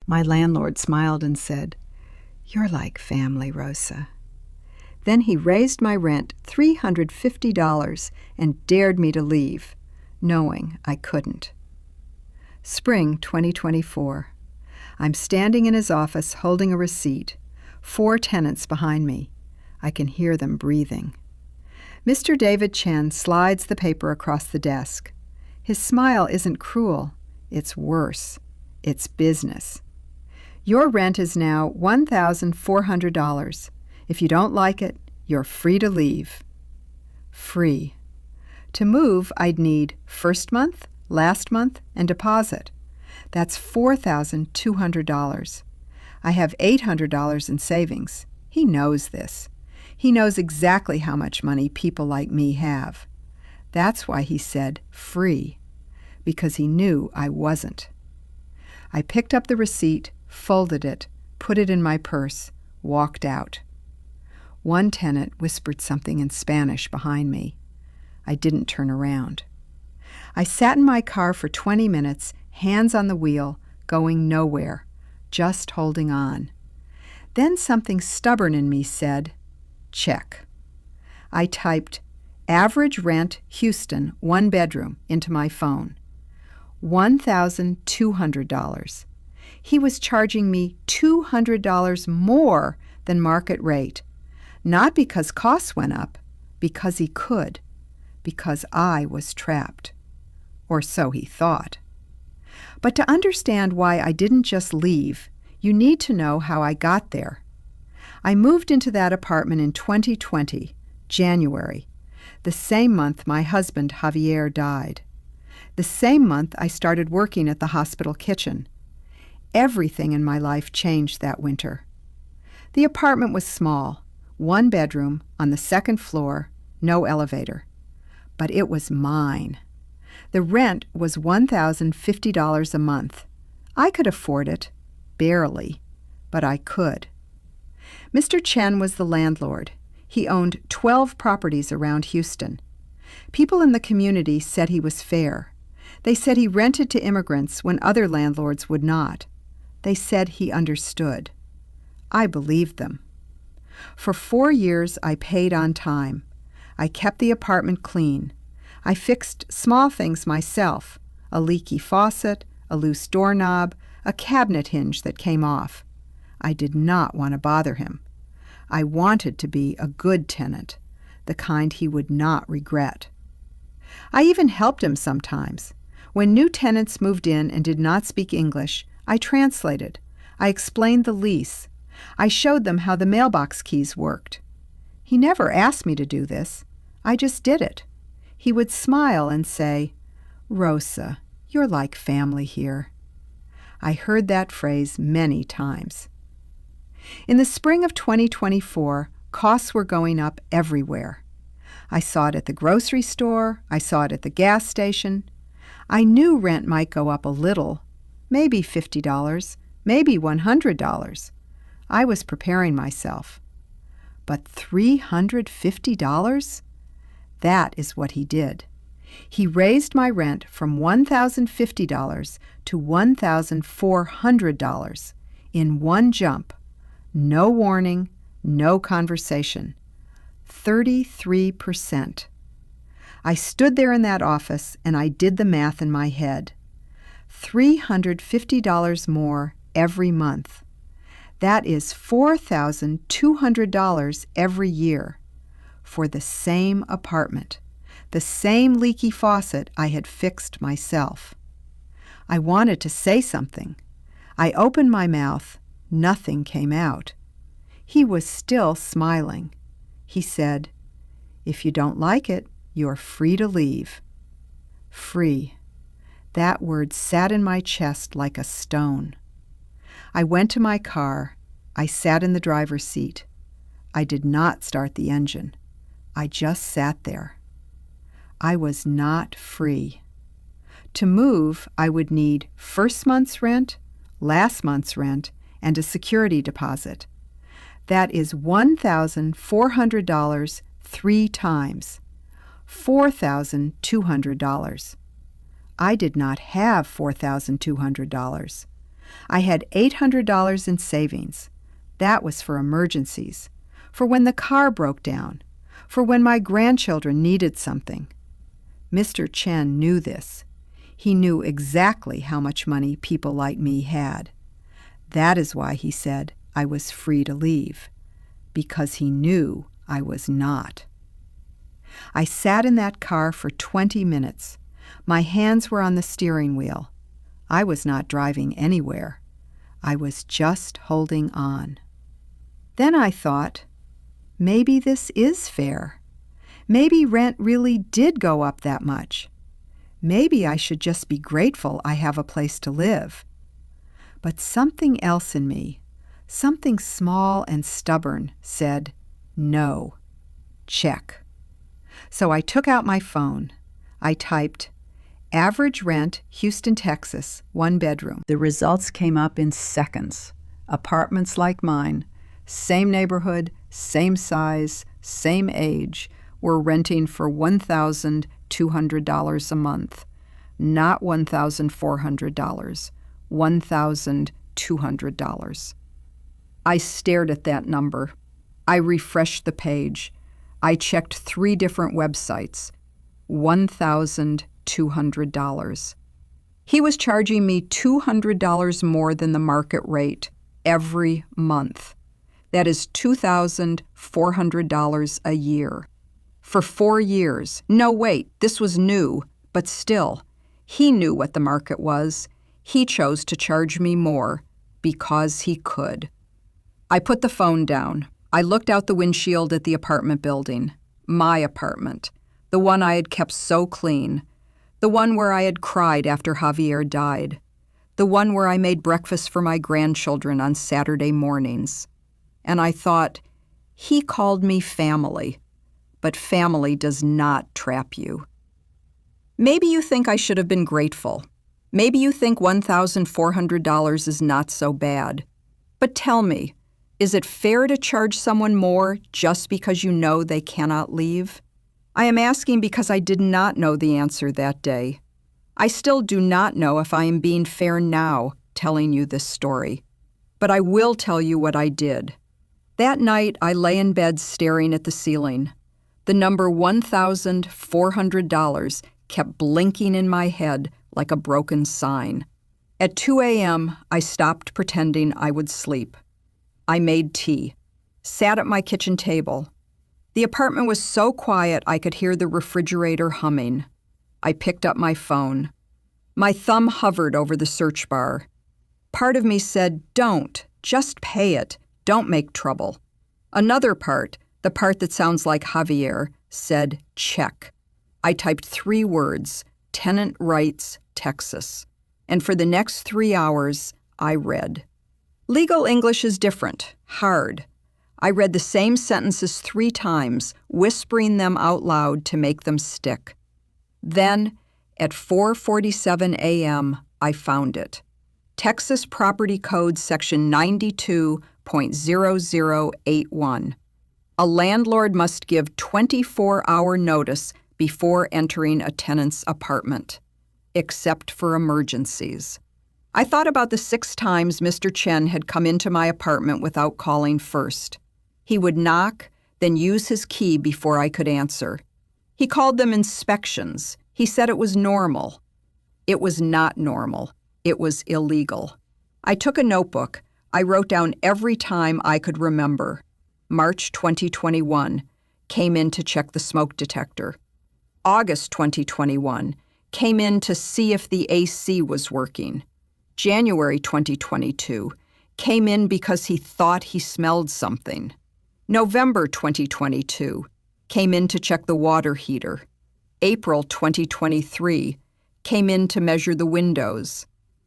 My landlord smiled and said, "You're like family, Rosa." Then he raised my rent $350 and dared me to leave, knowing I couldn't. Spring 2024. I'm standing in his office holding a receipt, 4 tenants behind me. I can hear them breathing. Mr. David Chen slides the paper across the desk. His smile isn't cruel. It's worse. It's business. Your rent is now $1,400. If you don't like it, you're free to leave. Free. To move, I'd need first month, last month, and deposit. That's $4,200. I have $800 in savings. He knows this. He knows exactly how much money people like me have. That's why he said free, because he knew I wasn't. I picked up the receipt, folded it, put it in my purse, walked out. One tenant whispered something in Spanish behind me. I didn't turn around. I sat in my car for 20 minutes, hands on the wheel, going nowhere, just holding on. Then something stubborn in me said, check. I typed, average rent, Houston, 1 bedroom, into my phone. $1,200. He was charging me $200 more than market rate, not because costs went up, because he could, because I was trapped. Or so he thought. But to understand why I didn't just leave, you need to know how I got there. I moved into that apartment in 2020, January, the same month my husband Javier died. The same month I started working at the hospital kitchen. Everything in my life changed that winter. The apartment was small, 1 bedroom on the 2nd floor, no elevator. But it was mine. The rent was $1,050 a month. I could afford it, barely, but I could. Mr. Chen was the landlord. He owned 12 properties around Houston. People in the community said he was fair. They said he rented to immigrants when other landlords would not. They said he understood. I believed them. For 4 years, I paid on time. I kept the apartment clean. I fixed small things myself, a leaky faucet, a loose doorknob, a cabinet hinge that came off. I did not want to bother him. I wanted to be a good tenant, the kind he would not regret. I even helped him sometimes. When new tenants moved in and did not speak English, I translated. I explained the lease. I showed them how the mailbox keys worked. He never asked me to do this. I just did it. He would smile and say, "Rosa, you're like family here." I heard that phrase many times. In the spring of 2024, costs were going up everywhere. I saw it at the grocery store. I saw it at the gas station. I knew rent might go up a little, maybe $50, maybe $100. I was preparing myself. But $350? That is what he did. He raised my rent from $1,050 to $1,400 in one jump. No warning, no conversation. 33%. I stood there in that office and I did the math in my head. $350 more every month. That is $4,200 every year for the same apartment, the same leaky faucet I had fixed myself. I wanted to say something. I opened my mouth. Nothing came out. He was still smiling. He said, "If you don't like it, you're free to leave." Free. That word sat in my chest like a stone. I went to my car. I sat in the driver's seat. I did not start the engine. I just sat there. I was not free. To move, I would need first month's rent, last month's rent, and a security deposit. That is $1,400 3 times. $4,200. I did not have $4,200. I had $800 in savings. That was for emergencies, for when the car broke down, for when my grandchildren needed something. Mr. Chen knew this. He knew exactly how much money people like me had. That is why he said I was free to leave, because he knew I was not. I sat in that car for 20 minutes. My hands were on the steering wheel. I was not driving anywhere. I was just holding on. Then I thought, maybe this is fair. Maybe rent really did go up that much. Maybe I should just be grateful I have a place to live. But something else in me, something small and stubborn, said, no. Check. So I took out my phone. I typed, average rent, Houston, Texas, 1 bedroom. The results came up in seconds. Apartments like mine, same neighborhood, same size, same age, were renting for $1,200 a month. Not $1,400, $1,200. I stared at that number. I refreshed the page. I checked 3 different websites. $1,200. He was charging me $200 more than the market rate every month. That is $2,400 a year. For 4 years. No, wait, this was new, but still, he knew what the market was. He chose to charge me more because he could. I put the phone down. I looked out the windshield at the apartment building. My apartment. The one I had kept so clean. The one where I had cried after Javier died. The one where I made breakfast for my grandchildren on Saturday mornings. And I thought, he called me family. But family does not trap you. Maybe you think I should have been grateful. Maybe you think $1,400 is not so bad. But tell me, is it fair to charge someone more just because you know they cannot leave? I am asking because I did not know the answer that day. I still do not know if I am being fair now telling you this story. But I will tell you what I did. That night, I lay in bed staring at the ceiling. The number $1,400 kept blinking in my head like a broken sign. At 2 a.m., I stopped pretending I would sleep. I made tea, sat at my kitchen table. The apartment was so quiet I could hear the refrigerator humming. I picked up my phone. My thumb hovered over the search bar. Part of me said, don't, just pay it, don't make trouble. Another part, the part that sounds like Javier, said, check. I typed 3 words, tenant rights, Texas. And for the next 3 hours, I read. Legal English is different, hard. I read the same sentences 3 times, whispering them out loud to make them stick. Then, at 4:47 a.m., I found it. Texas Property Code Section 92.0081. A landlord must give 24-hour notice before entering a tenant's apartment, except for emergencies. I thought about the 6 times Mr. Chen had come into my apartment without calling first. He would knock, then use his key before I could answer. He called them inspections. He said it was normal. It was not normal. It was illegal. I took a notebook. I wrote down every time I could remember. March 2021, came in to check the smoke detector. August 2021, came in to see if the AC was working. January 2022, came in because he thought he smelled something. November 2022, came in to check the water heater. April 2023, came in to measure the windows.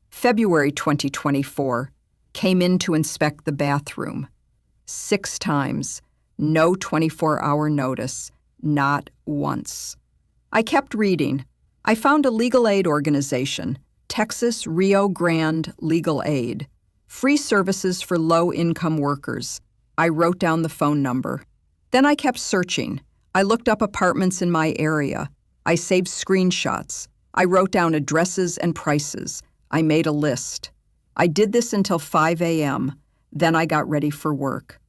February 2024, came in to inspect the bathroom. 6 times, no 24-hour notice, not once. I kept reading. I found a legal aid organization, Texas Rio Grande Legal Aid, free services for low-income workers. I wrote down the phone number. Then I kept searching. I looked up apartments in my area. I saved screenshots. I wrote down addresses and prices. I made a list. I did this until 5 a.m., then I got ready for work.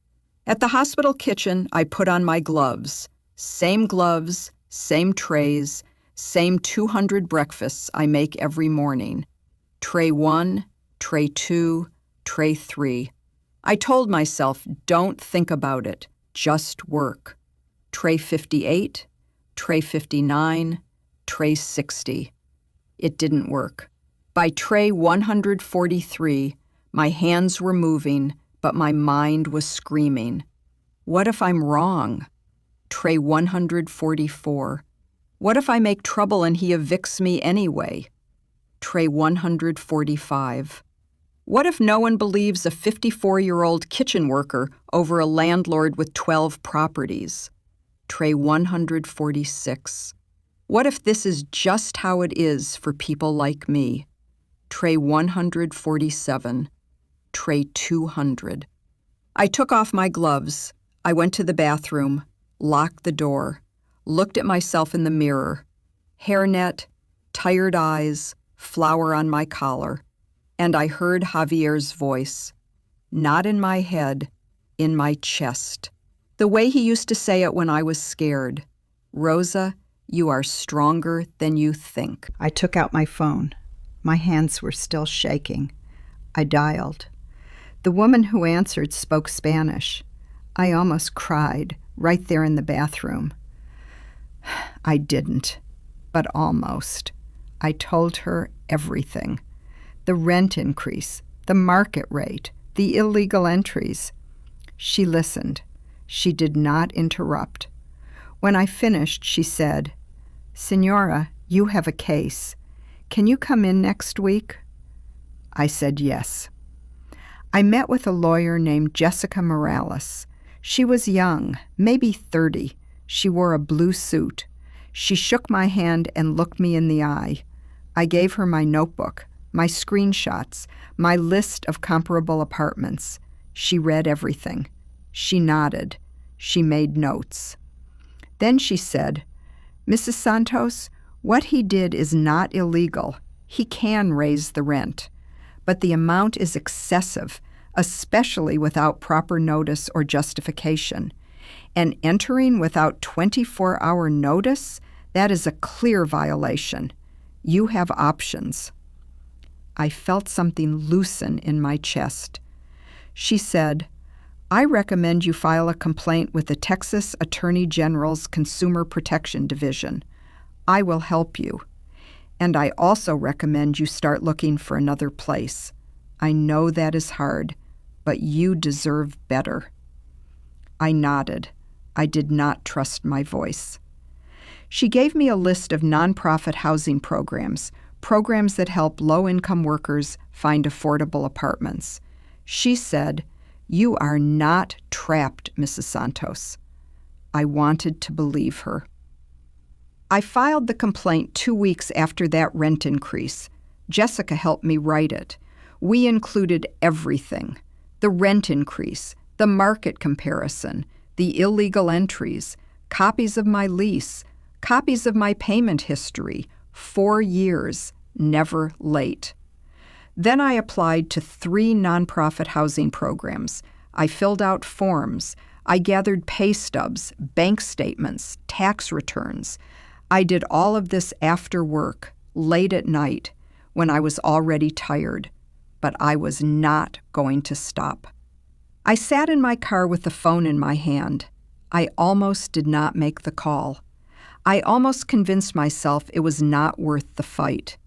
At the hospital kitchen, I put on my gloves. Same gloves, same trays, same 200 breakfasts I make every morning. Tray 1, tray 2, tray 3. I told myself, don't think about it, just work. Tray 58, tray 59, tray 60. It didn't work. By tray 143, my hands were moving, but my mind was screaming. What if I'm wrong? Tray 144. What if I make trouble and he evicts me anyway? Tray 145. What if no one believes a 54-year-old kitchen worker over a landlord with 12 properties? Tray 146. What if this is just how it is for people like me? Tray 147. Tray 200. I took off my gloves. I went to the bathroom, locked the door, looked at myself in the mirror. Hairnet, tired eyes, flour on my collar. And I heard Javier's voice. Not in my head, in my chest. The way he used to say it when I was scared. Rosa, you are stronger than you think. I took out my phone. My hands were still shaking. I dialed. The woman who answered spoke Spanish. I almost cried right there in the bathroom. I didn't, but almost. I told her everything. The rent increase, the market rate, the illegal entries. She listened. She did not interrupt. When I finished, she said, "Señora, you have a case. Can you come in next week?" I said yes. I met with a lawyer named Jessica Morales. She was young, maybe 30. She wore a blue suit. She shook my hand and looked me in the eye. I gave her my notebook, my screenshots, my list of comparable apartments. She read everything. She nodded. She made notes. Then she said, "Mrs. Santos, what he did is not illegal. He can raise the rent. But the amount is excessive, especially without proper notice or justification. And entering without 24-hour notice, that is a clear violation. You have options." I felt something loosen in my chest. She said, "I recommend you file a complaint with the Texas Attorney General's Consumer Protection Division. I will help you. And I also recommend you start looking for another place. I know that is hard, but you deserve better." I nodded. I did not trust my voice. She gave me a list of nonprofit housing programs that help low-income workers find affordable apartments. She said, "You are not trapped, Mrs. Santos." I wanted to believe her. I filed the complaint 2 weeks after that rent increase. Jessica helped me write it. We included everything: the rent increase, the market comparison, the illegal entries, copies of my lease, copies of my payment history, 4 years, never late. Then I applied to 3 nonprofit housing programs. I filled out forms. I gathered pay stubs, bank statements, tax returns. I did all of this after work, late at night, when I was already tired. But I was not going to stop. I sat in my car with the phone in my hand. I almost did not make the call. I almost convinced myself it was not worth the fight.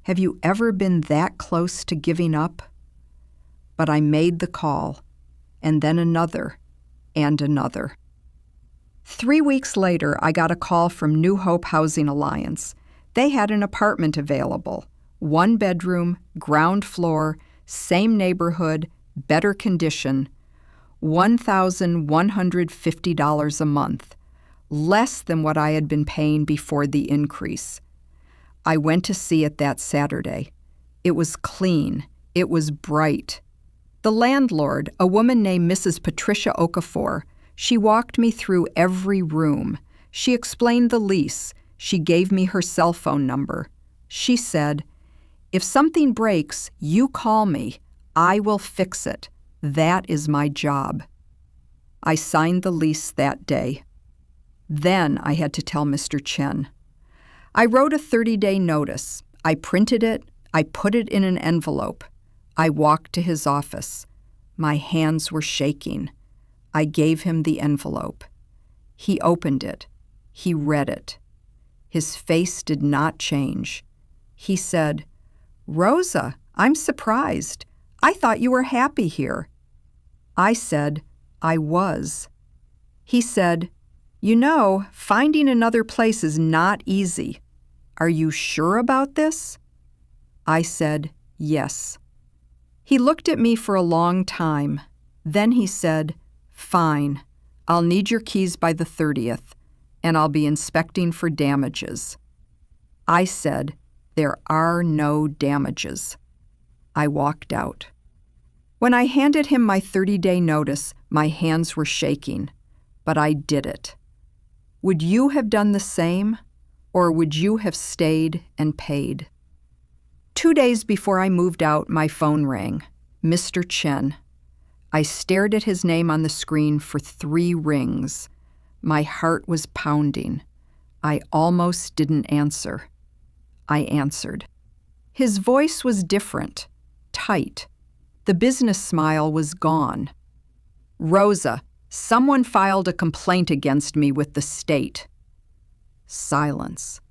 Have you ever been that close to giving up? But I made the call, and then another, and another. 3 weeks later, I got a call from New Hope Housing Alliance. They had an apartment available, 1 bedroom, ground floor, same neighborhood, better condition, $1,150 a month, less than what I had been paying before the increase. I went to see it that Saturday. It was clean. It was bright. The landlord, a woman named Mrs. Patricia Okafor, she walked me through every room. She explained the lease. She gave me her cell phone number. She said, If something breaks, you call me. I will fix it. That is my job. I signed the lease that day. Then I had to tell Mr. Chen. I wrote a 30-day notice. I printed it. I put it in an envelope. I walked to his office. My hands were shaking. I gave him the envelope. He opened it. He read it. His face did not change. He said, "Rosa, I'm surprised. I thought you were happy here." I said, "I was." He said, "You know, finding another place is not easy. Are you sure about this?" I said, "Yes." He looked at me for a long time. Then he said, "Fine. I'll need your keys by the 30th, and I'll be inspecting for damages." I said, "There are no damages." I walked out. When I handed him my 30-day notice, my hands were shaking, but I did it. Would you have done the same, or would you have stayed and paid? 2 days before I moved out, my phone rang. Mr. Chen. I stared at his name on the screen for 3 rings. My heart was pounding. I almost didn't answer. I answered. His voice was different, tight. The business smile was gone. "Rosa, someone filed a complaint against me with the state." Silence.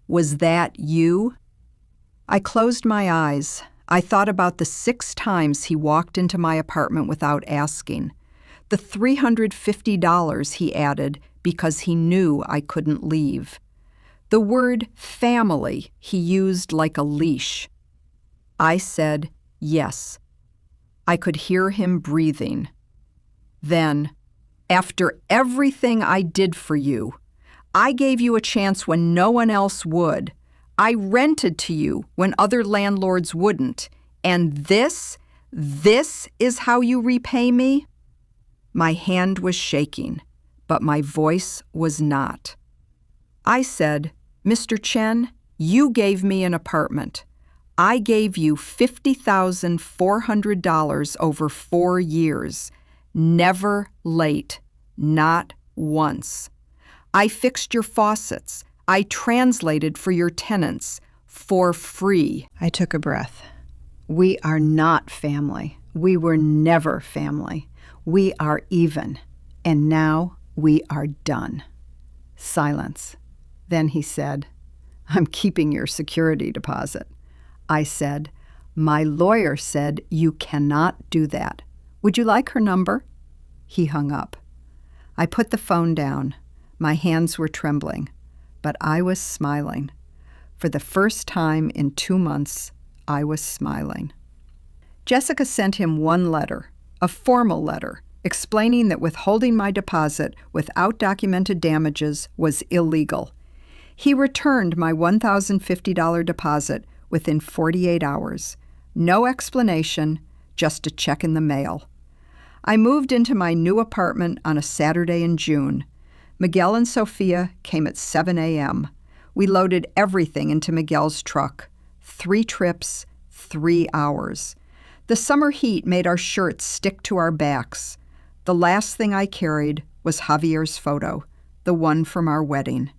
"Was that you?" I closed my eyes. I thought about the 6 times he walked into my apartment without asking, the $350 he added because he knew I couldn't leave, the word family he used like a leash. I said, yes. I could hear him breathing. Then, "After everything I did for you, I gave you a chance when no one else would. I rented to you when other landlords wouldn't. And this is how you repay me?" My hand was shaking, but my voice was not. I said, "Mr. Chen, you gave me an apartment. I gave you $50,400 over 4 years. Never late, not once. I fixed your faucets. I translated for your tenants for free." I took a breath. We are not family. We were never family. We are even. And now we are done. Silence. Then he said, "I'm keeping your security deposit." I said, "My lawyer said you cannot do that. Would you like her number?" He hung up. I put the phone down. My hands were trembling, but I was smiling. For the first time in 2 months, I was smiling. Jessica sent him one letter, a formal letter, explaining that withholding my deposit without documented damages was illegal. He returned my $1,050 deposit within 48 hours. No explanation, just a check in the mail. I moved into my new apartment on a Saturday in June. Miguel and Sophia came at 7 a.m. We loaded everything into Miguel's truck. 3 trips, 3 hours. The summer heat made our shirts stick to our backs. The last thing I carried was Javier's photo, the one from our wedding.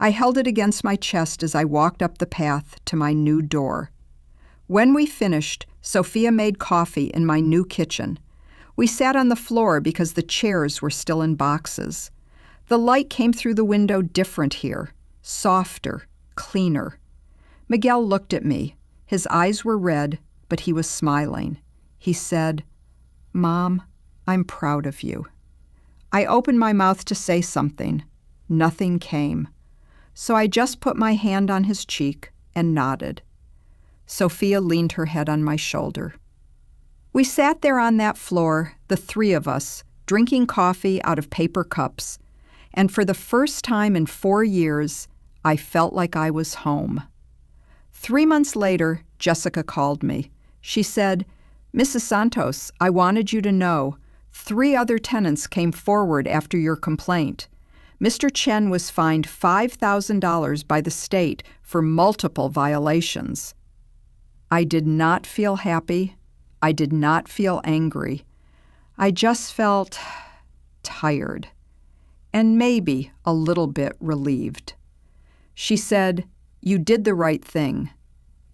I held it against my chest as I walked up the path to my new door. When we finished, Sophia made coffee in my new kitchen. We sat on the floor because the chairs were still in boxes. The light came through the window different here, softer, cleaner. Miguel looked at me. His eyes were red, but he was smiling. He said, "Mom, I'm proud of you." I opened my mouth to say something. Nothing came. So I just put my hand on his cheek and nodded. Sophia leaned her head on my shoulder. We sat there on that floor, the 3 of us, drinking coffee out of paper cups, and for the first time in 4 years, I felt like I was home. 3 months later, Jessica called me. She said, "Mrs. Santos, I wanted you to know, 3 other tenants came forward after your complaint. Mr. Chen was fined $5,000 by the state for multiple violations." I did not feel happy. I did not feel angry. I just felt tired and maybe a little bit relieved. She said, "You did the right thing."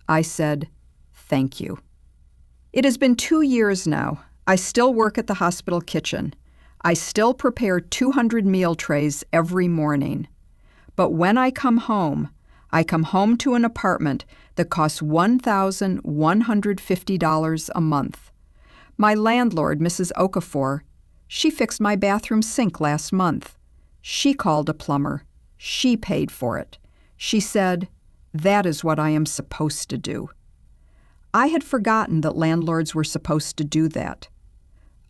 I said, "Thank you." It has been 2 years now. I still work at the hospital kitchen. I still prepare 200 meal trays every morning. But when I come home to an apartment that costs $1,150 a month. My landlord, Mrs. Okafor, she fixed my bathroom sink last month. She called a plumber. She paid for it. She said, "That is what I am supposed to do." I had forgotten that landlords were supposed to do that.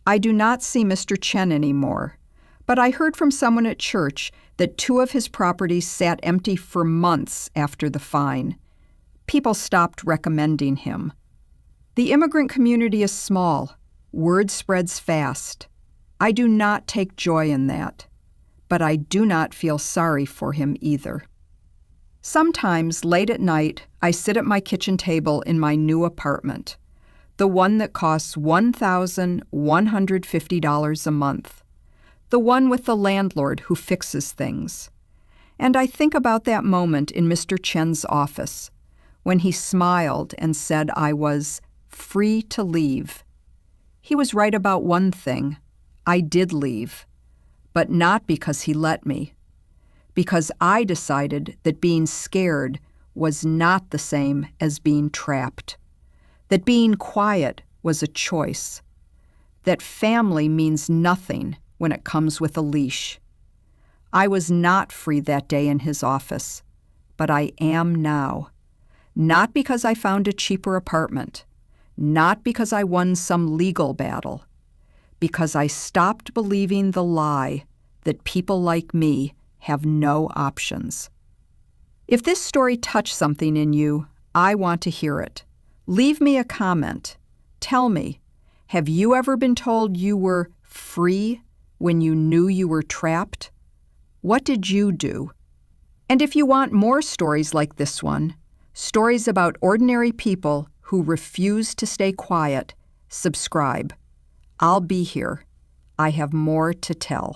I do not see Mr. Chen anymore, but I heard from someone at church that 2 of his properties sat empty for months after the fine. People stopped recommending him. The immigrant community is small. Word spreads fast. I do not take joy in that, but I do not feel sorry for him either. Sometimes, late at night, I sit at my kitchen table in my new apartment, the one that costs $1,150 a month, the one with the landlord who fixes things. And I think about that moment in Mr. Chen's office, when he smiled and said I was free to leave. He was right about one thing. I did leave, but not because he let me. Because I decided that being scared was not the same as being trapped, that being quiet was a choice, that family means nothing when it comes with a leash. I was not free that day in his office, but I am now. Not because I found a cheaper apartment, not because I won some legal battle, because I stopped believing the lie that people like me have no options. If this story touched something in you, I want to hear it. Leave me a comment. Tell me, have you ever been told you were free when you knew you were trapped? What did you do? And if you want more stories like this one, stories about ordinary people who refuse to stay quiet, subscribe. I'll be here. I have more to tell.